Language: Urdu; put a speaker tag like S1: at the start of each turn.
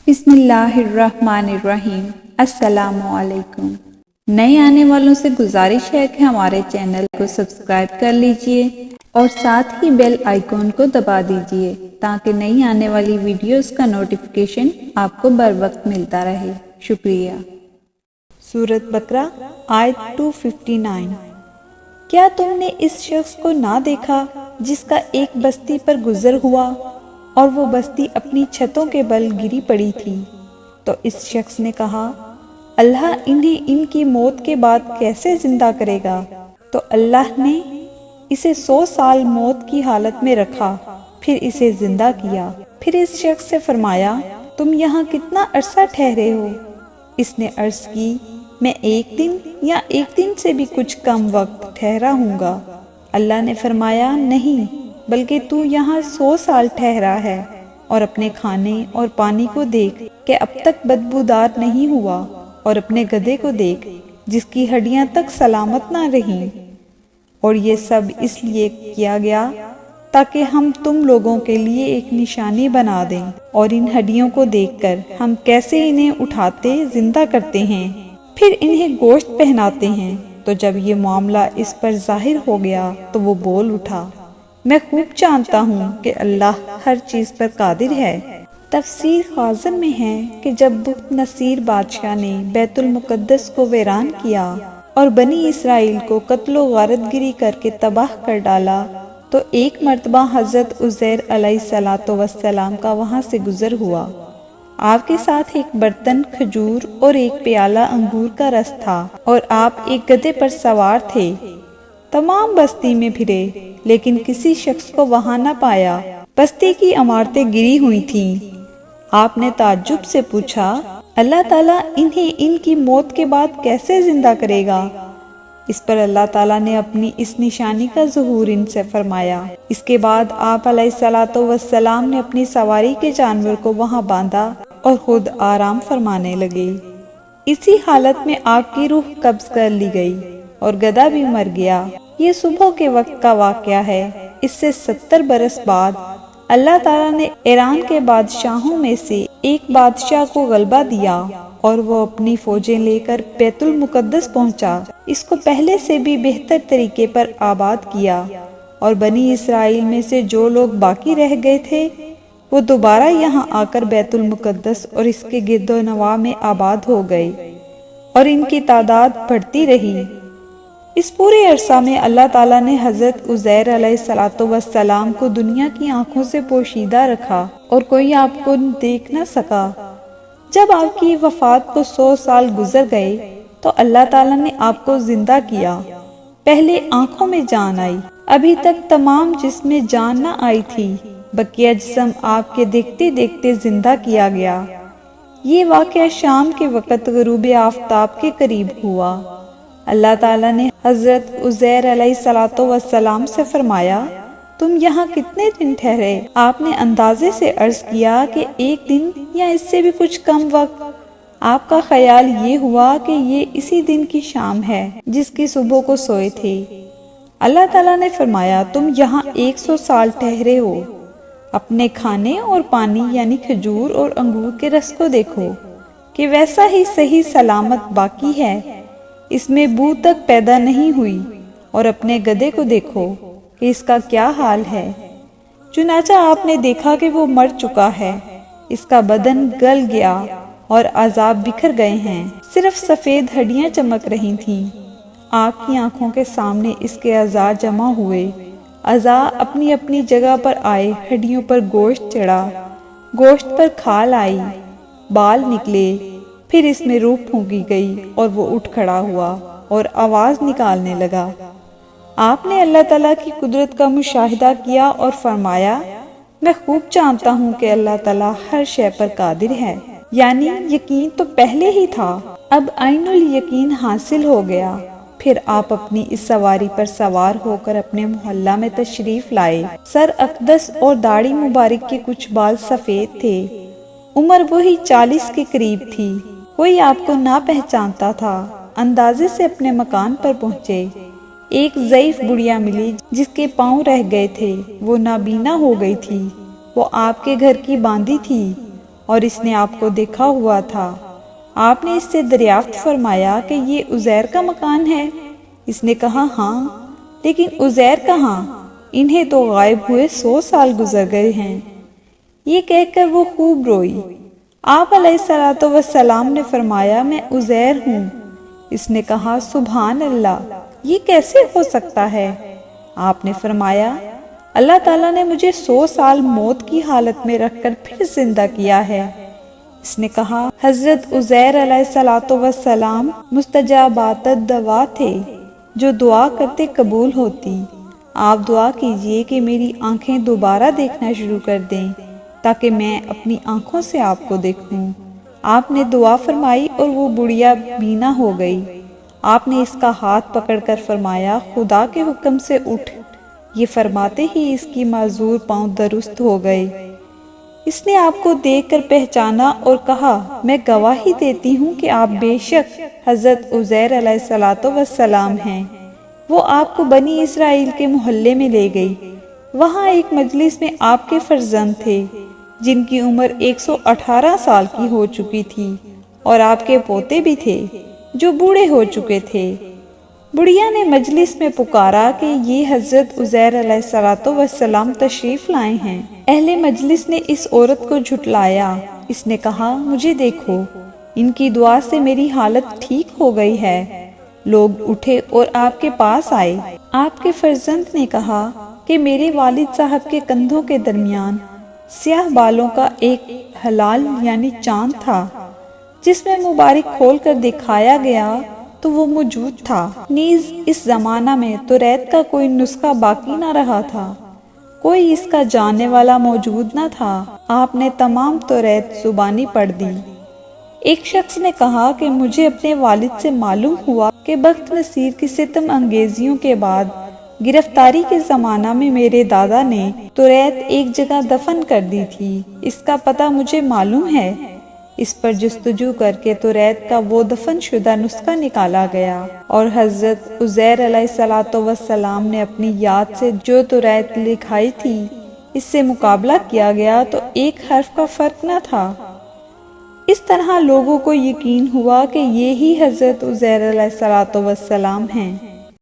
S1: بسم اللہ الرحمن الرحیم۔ السلام علیکم۔ نئے آنے والوں سے گزارش ہے کہ ہمارے چینل کو سبسکرائب کر لیجئے اور ساتھ ہی بیل آئیکن کو دبا دیجئے تاکہ نئی آنے والی ویڈیوز کا نوٹیفیکیشن آپ کو بر وقت ملتا رہے۔ شکریہ۔
S2: سورۃ بقرہ آیت 259۔ کیا تم نے اس شخص کو نہ دیکھا جس کا ایک بستی پر گزر ہوا اور وہ بستی اپنی چھتوں کے بل گری پڑی تھی؟ تو اس شخص نے کہا، اللہ انہیں ان کی موت کے بعد کیسے زندہ کرے گا؟ تو اللہ نے اسے 100 سال موت کی حالت میں رکھا، پھر اسے زندہ کیا۔ پھر اس شخص سے فرمایا، تم یہاں کتنا عرصہ ٹھہرے ہو؟ اس نے عرض کی، میں 1 دن یا 1 دن سے بھی کچھ کم وقت ٹھہرا ہوں گا۔ اللہ نے فرمایا، نہیں بلکہ تو یہاں 100 سال ٹھہرا ہے، اور اپنے کھانے اور پانی کو دیکھ کہ اب تک بدبودار نہیں ہوا، اور اپنے گدھے کو دیکھ جس کی ہڈیاں تک سلامت نہ رہیں۔ اور یہ سب اس لیے کیا گیا تاکہ ہم تم لوگوں کے لیے ایک نشانی بنا دیں، اور ان ہڈیوں کو دیکھ کر ہم کیسے انہیں اٹھاتے زندہ کرتے ہیں، پھر انہیں گوشت پہناتے ہیں۔ تو جب یہ معاملہ اس پر ظاہر ہو گیا تو وہ بول اٹھا، میں خوب جانتا ہوں کہ اللہ ہر چیز پر قادر ہے۔ تفسیر خازن میں ہے کہ جب بخت نصیر بادشاہ نے بیت المقدس کو ویران کیا اور بنی اسرائیل کو قتل و غارت گری کر کے تباہ کر ڈالا، تو ایک مرتبہ حضرت عزیر علیہ السلام کا وہاں سے گزر ہوا۔ آپ کے ساتھ ایک برتن کھجور اور ایک پیالہ انگور کا رس تھا، اور آپ ایک گدھے پر سوار تھے۔ تمام بستی میں پھرے لیکن کسی شخص کو وہاں نہ پایا۔ بستی کی عمارتیں گری ہوئی تھیں۔ آپ نے تعجب سے پوچھا، اللہ تعالیٰ انہیں ان کی موت کے بعد کیسے زندہ کرے گا؟ اس پر اللہ تعالیٰ نے اپنی اس نشانی کا ظہور ان سے فرمایا۔ اس کے بعد آپ علیہ السلام نے اپنی سواری کے جانور کو وہاں باندھا اور خود آرام فرمانے لگے۔ اسی حالت میں آپ کی روح قبض کر لی گئی اور گدھا بھی مر گیا۔ یہ صبح کے وقت کا واقعہ ہے۔ اس سے 70 برس بعد اللہ تعالیٰ نے ایران کے بادشاہوں میں سے ایک بادشاہ کو غلبہ دیا، اور وہ اپنی فوجیں لے کر بیت المقدس پہنچا۔ اس کو پہلے سے بھی بہتر طریقے پر آباد کیا، اور بنی اسرائیل میں سے جو لوگ باقی رہ گئے تھے وہ دوبارہ یہاں آ کر بیت المقدس اور اس کے گرد و نواح میں آباد ہو گئے، اور ان کی تعداد بڑھتی رہی۔ اس پورے عرصہ میں اللہ تعالیٰ نے حضرت عزیر علیہ السلام کو دنیا کی آنکھوں سے پوشیدہ رکھا، اور کوئی آپ کو دیکھ نہ سکا۔ جب آپ کی وفات کو 100 سال گزر گئے تو اللہ تعالیٰ نے آپ کو زندہ کیا۔ پہلے آنکھوں میں جان آئی، ابھی تک تمام جسم میں جان نہ آئی تھی۔ بقیہ جسم آپ کے دیکھتے دیکھتے زندہ کیا گیا۔ یہ واقعہ شام کے وقت غروب آفتاب کے قریب ہوا۔ اللہ تعالیٰ نے حضرت عزیر علیہ السلام سے فرمایا، تم یہاں کتنے دن ٹھہرے؟ آپ نے اندازے سے عرض کیا کہ 1 دن یا اس سے بھی کچھ کم وقت۔ آپ کا خیال یہ ہوا کہ یہ اسی دن کی شام ہے جس کی صبح کو سوئے تھے۔ اللہ تعالیٰ نے فرمایا، تم یہاں 100 سال ٹھہرے ہو۔ اپنے کھانے اور پانی یعنی کھجور اور انگور کے رس کو دیکھو کہ ویسا ہی صحیح سلامت باقی ہے، اس میں بو تک پیدا نہیں ہوئی، اور اپنے گدھے کو دیکھو کہ اس کا کیا حال ہے۔ چنانچہ آپ نے دیکھا کہ وہ مر چکا ہے، اس کا بدن گل گیا اور اعضاء بکھر گئے ہیں، صرف سفید ہڈیاں چمک رہی تھیں۔ آپ کی آنکھوں کے سامنے اس کے اعضاء جمع ہوئے، اعضاء اپنی اپنی جگہ پر آئے، ہڈیوں پر گوشت چڑھا، گوشت پر کھال آئی، بال نکلے، پھر اس میں روح پھونکی گئی اور وہ اٹھ کھڑا ہوا اور آواز نکالنے لگا۔ آپ نے اللہ تعالیٰ کی قدرت کا مشاہدہ کیا اور فرمایا، میں خوب جانتا ہوں کہ اللہ تعالیٰ ہر شے پر قادر ہے۔ یعنی یقین تو پہلے ہی تھا، اب عین الیقین حاصل ہو گیا۔ پھر آپ اپنی اس سواری پر سوار ہو کر اپنے محلہ میں تشریف لائے۔ سر اقدس اور داڑھی مبارک کے کچھ بال سفید تھے۔ عمر وہی 40 کے قریب تھی۔ کوئی آپ کو نہ پہچانتا تھا۔ اندازے سے اپنے مکان پر پہنچے۔ ایک ضعیف بڑھیا ملی جس کے پاؤں رہ گئے تھے، وہ نابینا ہو گئی تھی۔ وہ آپ کے گھر کی باندھی تھی، اور اس نے آپ کو دیکھا ہوا تھا۔ آپ نے اس سے دریافت فرمایا کہ یہ عزیر کا مکان ہے؟ اس نے کہا ہاں، لیکن عزیر کہاں؟ انہیں تو غائب ہوئے 100 سال گزر گئے ہیں۔ یہ کہہ کر وہ خوب روئی۔ آپ علیہ السلام نے فرمایا میں عزیر ہوں۔ اس نے کہا سبحان اللہ، یہ کیسے ہو سکتا ہے؟ آپ نے فرمایا اللہ تعالیٰ نے مجھے 100 سال موت کی حالت میں رکھ کر پھر زندہ کیا ہے۔ اس نے کہا حضرت عزیر علیہ السلام مستجابات الدعا تھے، جو دعا کرتے قبول ہوتی۔ آپ دعا کیجئے کہ میری آنکھیں دوبارہ دیکھنا شروع کر دیں تاکہ میں اپنی آنکھوں سے آپ کو دیکھوں۔ آپ نے دعا فرمائی اور وہ بڑھیا بینا ہو گئی۔ آپ نے اس کا ہاتھ پکڑ کر فرمایا خدا کے حکم سے اٹھ۔ یہ فرماتے ہی اس کی معذور پاؤں درست ہو گئے۔ اس نے آپ کو دیکھ کر پہچانا اور کہا میں گواہی دیتی ہوں کہ آپ بے شک حضرت عزیر علیہ السلام ہیں۔ وہ آپ کو بنی اسرائیل کے محلے میں لے گئی۔ وہاں ایک مجلس میں آپ کے فرزند تھے جن کی عمر 118 سال کی ہو چکی تھی، اور آپ کے پوتے بھی تھے جو بوڑھے ہو چکے تھے۔ بڑھیا نے مجلس میں پکارا کہ یہ حضرت عزیر علیہ السلام تشریف لائے ہیں۔ اہل مجلس نے اس عورت کو جھٹلایا۔ اس نے کہا مجھے دیکھو، ان کی دعا سے میری حالت ٹھیک ہو گئی ہے۔ لوگ اٹھے اور آپ کے پاس آئے۔ آپ کے فرزند نے کہا کہ میرے والد صاحب کے کندھوں کے درمیان سیاہ بالوں کا ایک ہلال یعنی چاند تھا، جس میں مبارک کھول کر دکھایا گیا تو وہ موجود تھا۔ نیز اس زمانہ میں توریت کا کوئی نسخہ باقی نہ رہا تھا، کوئی اس کا جاننے والا موجود نہ تھا۔ آپ نے تمام توریت زبانی پڑھ دی۔ ایک شخص نے کہا کہ مجھے اپنے والد سے معلوم ہوا کہ بخت نصیر کی ستم انگیزیوں کے بعد گرفتاری کے زمانہ میں میرے دادا نے توریت ایک جگہ دفن کر دی تھی۔ اس کا پتہ مجھے معلوم ہے۔ اس پر جستجو کر کے توریت کا وہ دفن شدہ نسخہ نکالا گیا، اور حضرت عزیر علیہ السلام نے اپنی یاد سے جو توریت لکھائی تھی اس سے مقابلہ کیا گیا تو ایک حرف کا فرق نہ تھا۔ اس طرح لوگوں کو یقین ہوا کہ یہی حضرت عزیر علیہ السلام ہیں۔